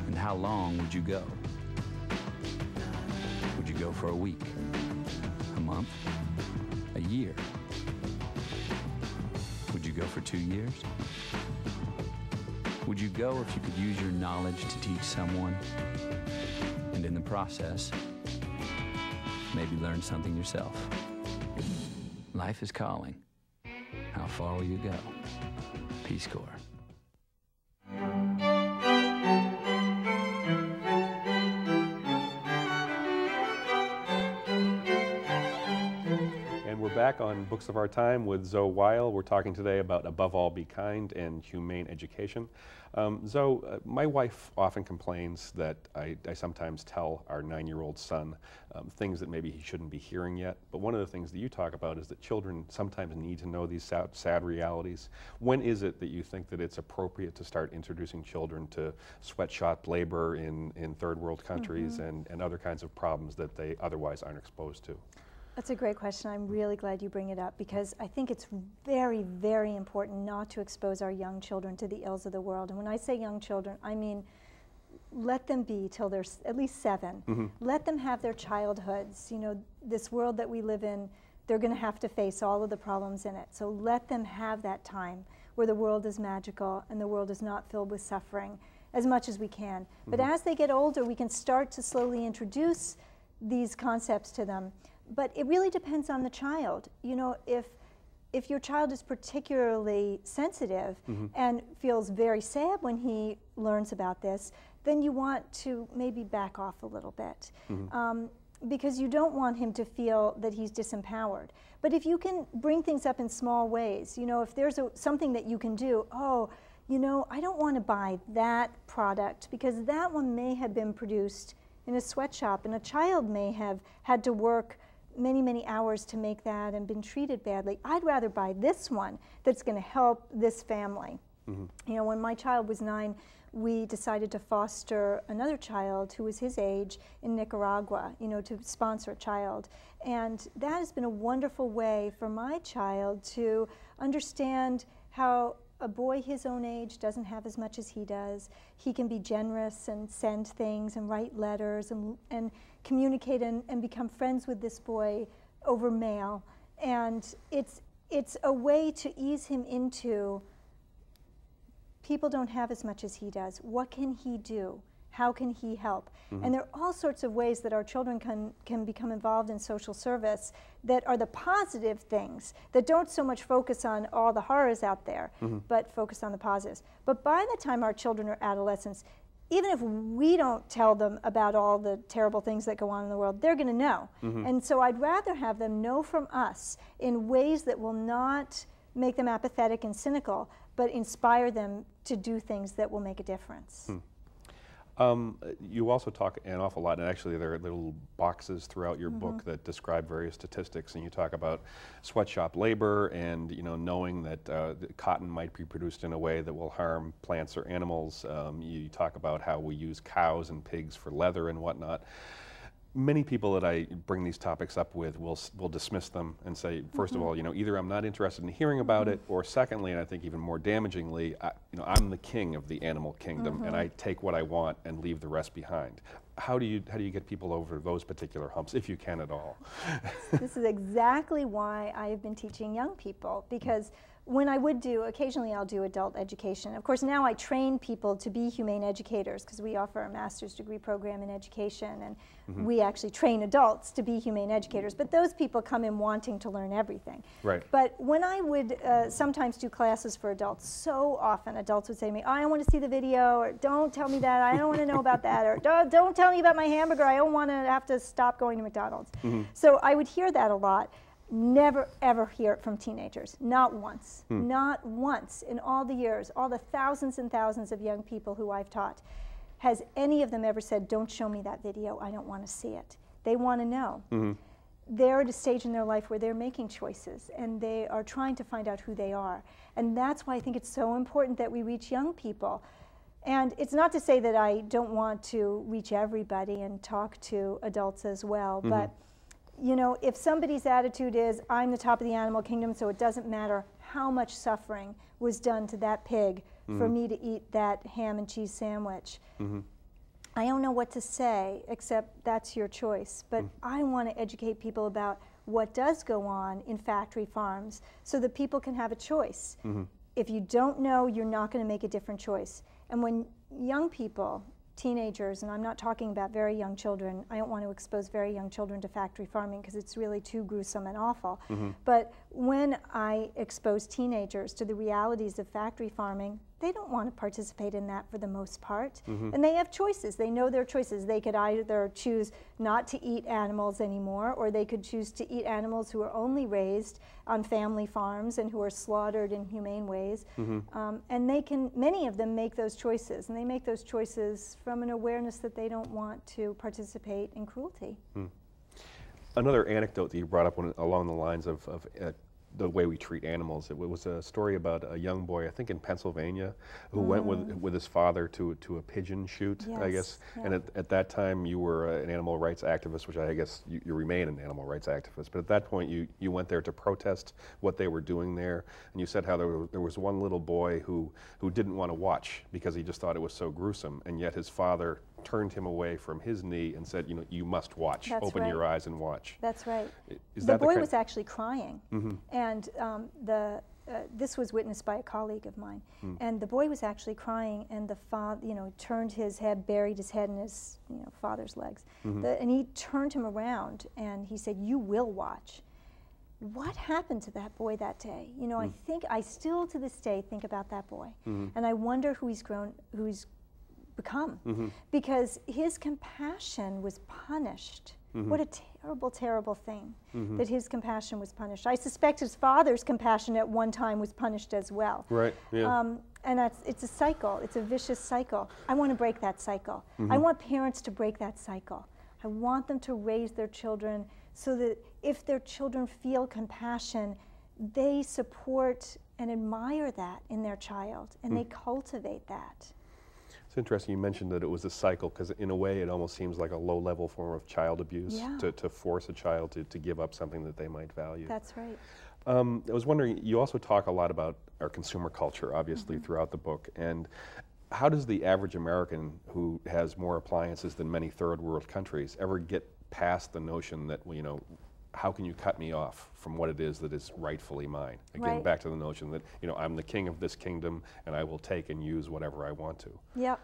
Speaker 8: And how long would you go? Would you go for a week? A month? A year? Would you go for 2 years? Would you go if you could use your knowledge to teach someone, and in the process, maybe learn something yourself? Life is calling. How far will you go? Peace Corps.
Speaker 1: Back on Books of Our Time with Zoe Weil. We're talking today about Above All Be Kind and humane education. Zoe, my wife often complains that I sometimes tell our 9-year-old son things that maybe he shouldn't be hearing yet. But one of the things that you talk about is that children sometimes need to know these sad realities. When is it that you think that it's appropriate to start introducing children to sweatshop labor in third world countries and other kinds of problems that they otherwise aren't exposed to?
Speaker 2: That's a great question. I'm really glad you bring it up because I think it's very, very important not to expose our young children to the ills of the world. And when I say young children, I mean let them be till they're at least 7. Let them have their childhoods. You know, this world that we live in, they're going to have to face all of the problems in it. So let them have that time where the world is magical and the world is not filled with suffering as much as we can. But as they get older, we can start to slowly introduce these concepts to them. But it really depends on the child. You know, if your child is particularly sensitive and feels very sad when he learns about this, then you want to maybe back off a little bit. because you don't want him to feel that he's disempowered. But if you can bring things up in small ways, you know, if there's something that you can do, oh, you know, I don't want to buy that product because that one may have been produced in a sweatshop and a child may have had to work many, many hours to make that and been treated badly. I'd rather buy this one that's going to help this family. You know, when my child was 9, we decided to foster another child who was his age in Nicaragua, you know, to sponsor a child. And that has been a wonderful way for my child to understand how a boy his own age doesn't have as much as he does. He can be generous and send things and write letters and communicate and become friends with this boy over mail. And it's a way to ease him into, people don't have as much as he does. What can he do? How can he help? And there are all sorts of ways that our children can become involved in social service that are the positive things, that don't so much focus on all the horrors out there, but focus on the positives. But by the time our children are adolescents, even if we don't tell them about all the terrible things that go on in the world, they're going to know. And so I'd rather have them know from us in ways that will not make them apathetic and cynical, but inspire them to do things that will make a difference.
Speaker 1: You also talk an awful lot, and actually there are little boxes throughout your book that describe various statistics, and you talk about sweatshop labor and, you know, knowing that cotton might be produced in a way that will harm plants or animals. You talk about how we use cows and pigs for leather and whatnot. Many people that I bring these topics up with will dismiss them and say, first of all, you know, either I'm not interested in hearing about it, or secondly, and I think even more damagingly, you know, I'm the king of the animal kingdom, and I take what I want and leave the rest behind. How do you get people over those particular humps, if you can at all?
Speaker 2: This is exactly why I have been teaching young people, because when I would do, occasionally I'll do adult education. Of course, now I train people to be humane educators because we offer a master's degree program in education, and we actually train adults to be humane educators. But those people come in wanting to learn everything.
Speaker 1: Right.
Speaker 2: But when I would sometimes do classes for adults, so often adults would say to me, I don't want to see the video, or don't tell me that, I don't want to know about that, or don't tell me about my hamburger, I don't want to have to stop going to McDonald's. So I would hear that a lot. Never ever hear it from teenagers, not once, not once in all the years, all the thousands and thousands of young people who I've taught. Has any of them ever said, don't show me that video, I don't want to see it? They want to know. They're at a stage in their life where they're making choices and they are trying to find out who they are. And that's why I think it's so important that we reach young people. And it's not to say that I don't want to reach everybody and talk to adults as well, but you know, if somebody's attitude is, I'm the top of the animal kingdom, so it doesn't matter how much suffering was done to that pig for me to eat that ham and cheese sandwich, I don't know what to say, except that's your choice. But I want to educate people about what does go on in factory farms so that people can have a choice. If you don't know, you're not going to make a different choice. And when young people, teenagers, and I'm not talking about very young children, I don't want to expose very young children to factory farming because it's really too gruesome and awful. But when I expose teenagers to the realities of factory farming, they don't want to participate in that for the most part. And they have choices. They know their choices. They could either choose not to eat animals anymore, or they could choose to eat animals who are only raised on family farms and who are slaughtered in humane ways. And they can, many of them make those choices, and they make those choices from an awareness that they don't want to participate in cruelty.
Speaker 1: Another anecdote that you brought up along the lines of the way we treat animals. It was a story about a young boy, I think in Pennsylvania, who went with his father to a pigeon shoot, I guess. And at that time you were an animal rights activist, which I guess you remain an animal rights activist. But at that point you went there to protest what they were doing there. And you said how there was one little boy who didn't want to watch because he just thought it was so gruesome. And yet his father turned him away from his knee and said, you know, you must watch.
Speaker 2: That's
Speaker 1: Open
Speaker 2: right.
Speaker 1: your eyes and watch.
Speaker 2: That's right.
Speaker 1: The
Speaker 2: boy was actually crying. And this was witnessed by a colleague of mine. And the boy was actually crying, and the father, you know, turned his head, buried his head in his, you know, father's legs. And he turned him around and he said, you will watch. What happened to that boy that day? You know, I still to this day think about that boy. And I wonder who he's become. Because his compassion was punished What a terrible, terrible thing that his compassion was punished. I suspect his father's compassion at one time was punished as well.
Speaker 1: Right, yeah.
Speaker 2: And it's a cycle. It's a vicious cycle. I want to break that cycle. I want parents to break that cycle. I want them to raise their children so that if their children feel compassion, they support and admire that in their child, and they cultivate that.
Speaker 1: It's interesting you mentioned that it was a cycle, because in a way it almost seems like a low-level form of child abuse, to force a child to give up something that they might value.
Speaker 2: That's right.
Speaker 1: I was wondering, you also talk a lot about our consumer culture, obviously, throughout the book, and how does the average American who has more appliances than many third world countries ever get past the notion that, well, you know, how can you cut me off from what it is that is rightfully mine? Again, back to the notion that, you know, I'm the king of this kingdom and I will take and use whatever I want to.
Speaker 2: Yep.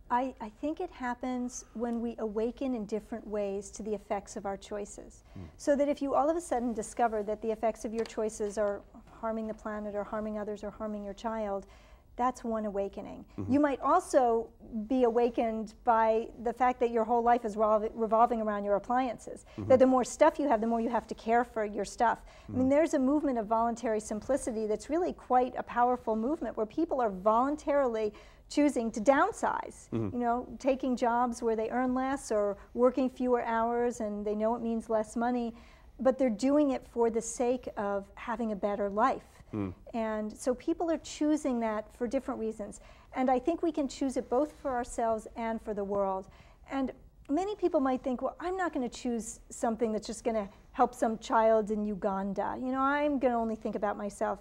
Speaker 2: I think it happens when we awaken in different ways to the effects of our choices. So that if you all of a sudden discover that the effects of your choices are harming the planet or harming others or harming your child, that's one awakening. You might also be awakened by the fact that your whole life is revolving around your appliances. That the more stuff you have, the more you have to care for your stuff. I mean, there's a movement of voluntary simplicity that's really quite a powerful movement where people are voluntarily choosing to downsize, you know, taking jobs where they earn less or working fewer hours and they know it means less money, but they're doing it for the sake of having a better life. And so people are choosing that for different reasons. And I think we can choose it both for ourselves and for the world. And many people might think, well, I'm not going to choose something that's just going to help some child in Uganda. You know, I'm going to only think about myself.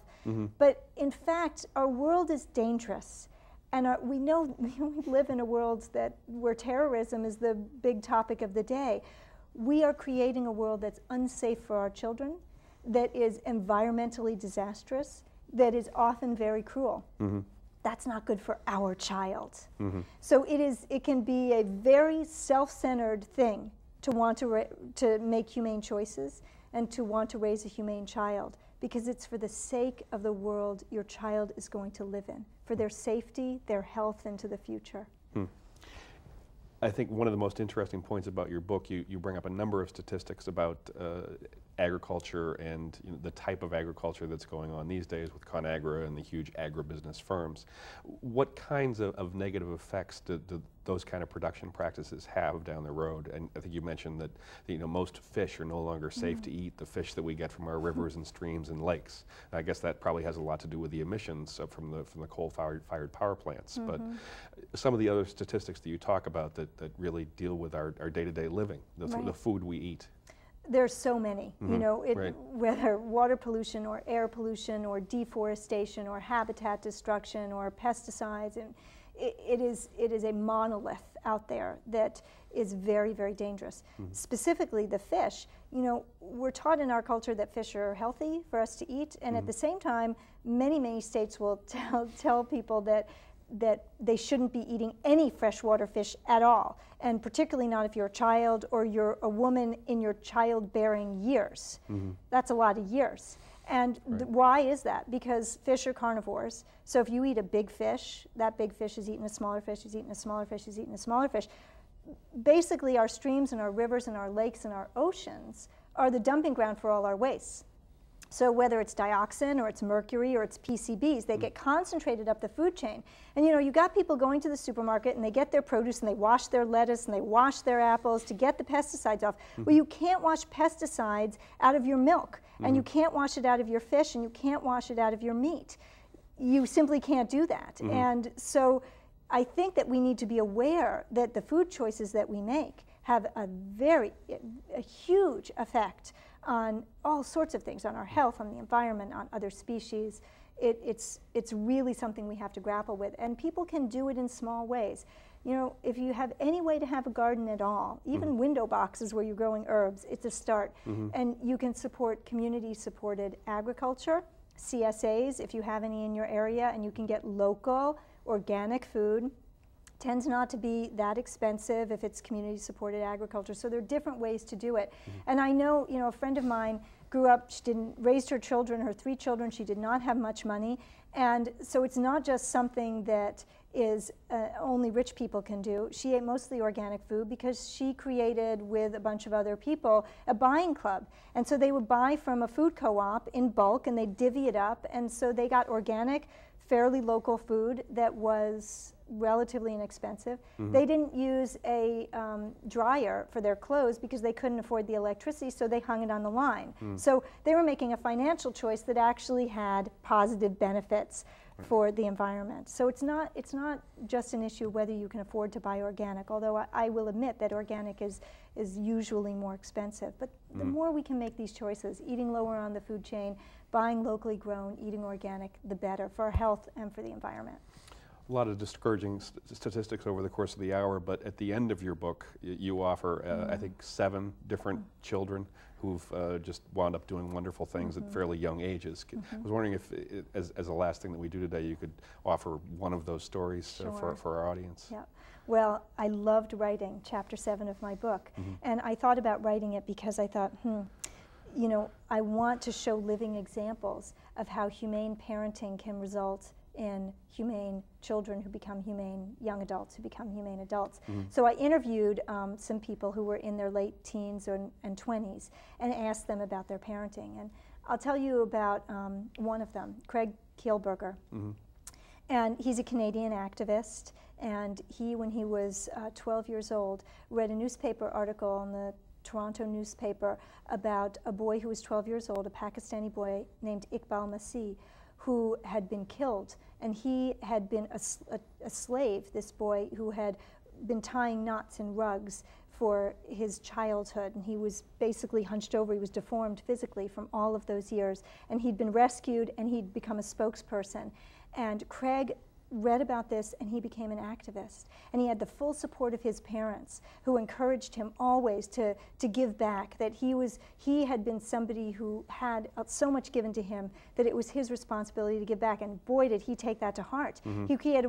Speaker 2: But in fact, our world is dangerous. And we know we live in a world where terrorism is the big topic of the day. We are creating a world that's unsafe for our children, that is environmentally disastrous, that is often very cruel. That's not good for our child. So it can be a very self-centered thing to want to make humane choices and to want to raise a humane child, because it's for the sake of the world your child is going to live in, for their safety, their health into the future.
Speaker 1: I think one of the most interesting points about your book, you bring up a number of statistics about agriculture and, you know, the type of agriculture that's going on these days with ConAgra and the huge agribusiness firms. What kinds of negative effects do those kind of production practices have down the road? And I think you mentioned that, you know, most fish are no longer safe to eat, the fish that we get from our rivers and streams and lakes. And I guess that probably has a lot to do with the emissions from the coal-fired power plants. But some of the other statistics that you talk about that really deal with our day-to-day living, the food we eat.
Speaker 2: There's so many, you know, whether water pollution or air pollution or deforestation or habitat destruction or pesticides, and it is a monolith out there that is very, very dangerous. Specifically the fish, you know, we're taught in our culture that fish are healthy for us to eat, and at the same time, many states will tell people that they shouldn't be eating any freshwater fish at all, and particularly not if you're a child or you're a woman in your childbearing years. That's a lot of years. And why is that? Because fish are carnivores. So if you eat a big fish, that big fish is eating a smaller fish, is eating a smaller fish, is eating a smaller fish. Basically, our streams and our rivers and our lakes and our oceans are the dumping ground for all our wastes. So whether it's dioxin or it's mercury or it's PCBs, they get concentrated up the food chain. And you know, you got people going to the supermarket and they get their produce and they wash their lettuce and they wash their apples to get the pesticides off. Well, you can't wash pesticides out of your milk, and you can't wash it out of your fish, and you can't wash it out of your meat. You simply can't do that. And so I think that we need to be aware that the food choices that we make have a huge effect on all sorts of things, on our health, on the environment, on other species. It's really something we have to grapple with, and people can do it in small ways. You know, if you have any way to have a garden at all, even window boxes where you're growing herbs, it's a start. And you can support community-supported agriculture, CSAs, if you have any in your area, and you can get local, organic food. Tends not to be that expensive if it's community-supported agriculture. So there are different ways to do it. And I know, you know, a friend of mine grew up, she raised her children, her 3 children, she did not have much money. And so it's not just something that is only rich people can do. She ate mostly organic food because she created, with a bunch of other people, a buying club. And so they would buy from a food co-op in bulk, and they'd divvy it up. And so they got organic, fairly local food that was relatively inexpensive. They didn't use a dryer for their clothes because they couldn't afford the electricity, so they hung it on the line. So they were making a financial choice that actually had positive benefits for the environment. So it's not just an issue whether you can afford to buy organic, although I will admit that organic is usually more expensive. But the more we can make these choices, eating lower on the food chain, buying locally grown, eating organic, the better for our health and for the environment.
Speaker 1: A lot of discouraging statistics over the course of the hour, but at the end of your book, you offer, I think, 7 different children who've just wound up doing wonderful things at fairly young ages. I was wondering if, as a last thing that we do today, you could offer one of those stories for our audience.
Speaker 2: Yeah. Well, I loved writing chapter 7 of my book, and I thought about writing it because I thought, you know, I want to show living examples of how humane parenting can result in humane children who become humane young adults, who become humane adults. So I interviewed some people who were in their late teens and 20s and asked them about their parenting. And I'll tell you about one of them, Craig Kielburger. And he's a Canadian activist, and he, when he was 12 years old, read a newspaper article in the Toronto newspaper about a boy who was 12 years old, a Pakistani boy named Iqbal Masih, who had been killed. And he had been a slave, this boy, who had been tying knots in rugs for his childhood. And he was basically hunched over. He was deformed physically from all of those years. And he'd been rescued, and he'd become a spokesperson. And Craig read about this, and he became an activist. And he had the full support of his parents, who encouraged him always to give back, that he had been somebody who had so much given to him that it was his responsibility to give back. And boy, did he take that to heart. He had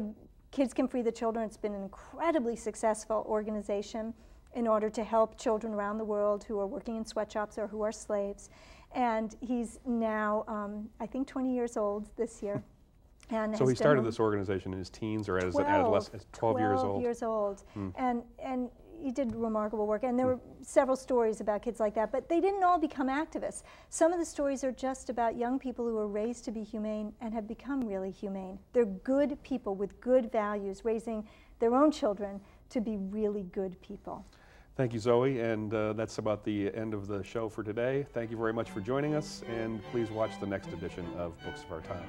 Speaker 2: Kids Can Free the Children. It's been an incredibly successful organization in order to help children around the world who are working in sweatshops or who are slaves. And he's now, I think, 20 years old this year. And
Speaker 1: so he started this organization in his teens or as an adolescent, 12 years old? 12 years old. And he did remarkable work. And there were several stories about kids like that, but they didn't all become activists. Some of the stories are just about young people who were raised to be humane and have become really humane. They're good people with good values, raising their own children to be really good people. Thank you, Zoe, and that's about the end of the show for today. Thank you very much for joining us, and please watch the next edition of Books of Our Time.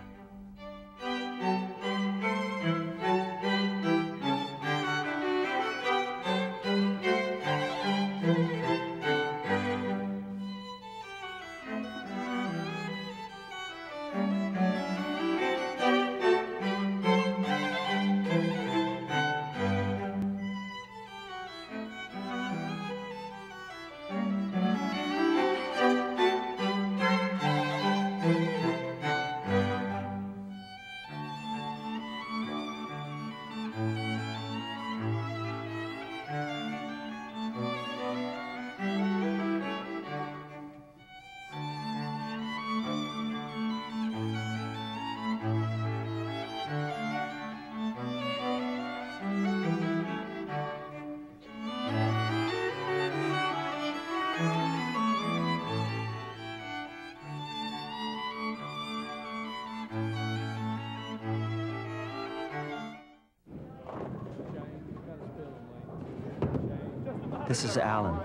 Speaker 9: This is Alan.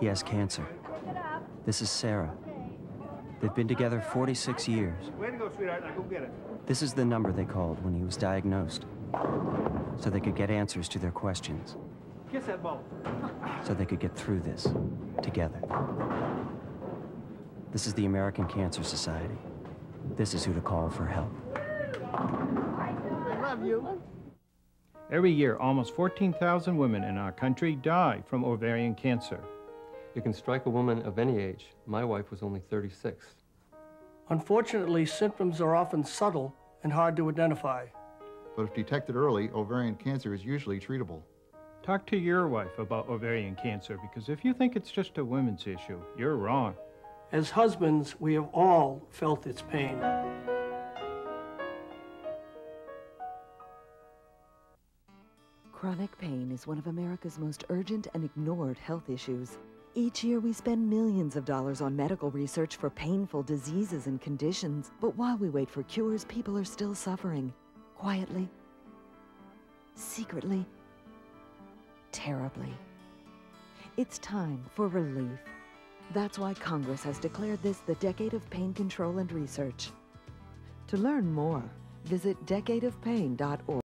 Speaker 9: He has cancer. This is Sarah. They've been together 46 years.
Speaker 10: Way to go, sweetheart. Now go get it.
Speaker 9: This is the number they called when he was diagnosed, so they could get answers to their questions.
Speaker 10: Kiss that ball.
Speaker 9: So they could get through this together. This is the American Cancer Society. This is who to call for help.
Speaker 10: I love you.
Speaker 11: Every year, almost 14,000 women in our country die from ovarian cancer.
Speaker 12: It can strike a woman of any age. My wife was only 36.
Speaker 13: Unfortunately, symptoms are often subtle and hard to identify.
Speaker 14: But if detected early, ovarian cancer is usually treatable.
Speaker 11: Talk to your wife about ovarian cancer, because if you think it's just a women's issue, you're wrong.
Speaker 13: As husbands, we have all felt its pain.
Speaker 15: Chronic pain is one of America's most urgent and ignored health issues. Each year we spend millions of dollars on medical research for painful diseases and conditions. But while we wait for cures, people are still suffering. Quietly, secretly, terribly. It's time for relief. That's why Congress has declared this the Decade of Pain Control and Research. To learn more, visit decadeofpain.org.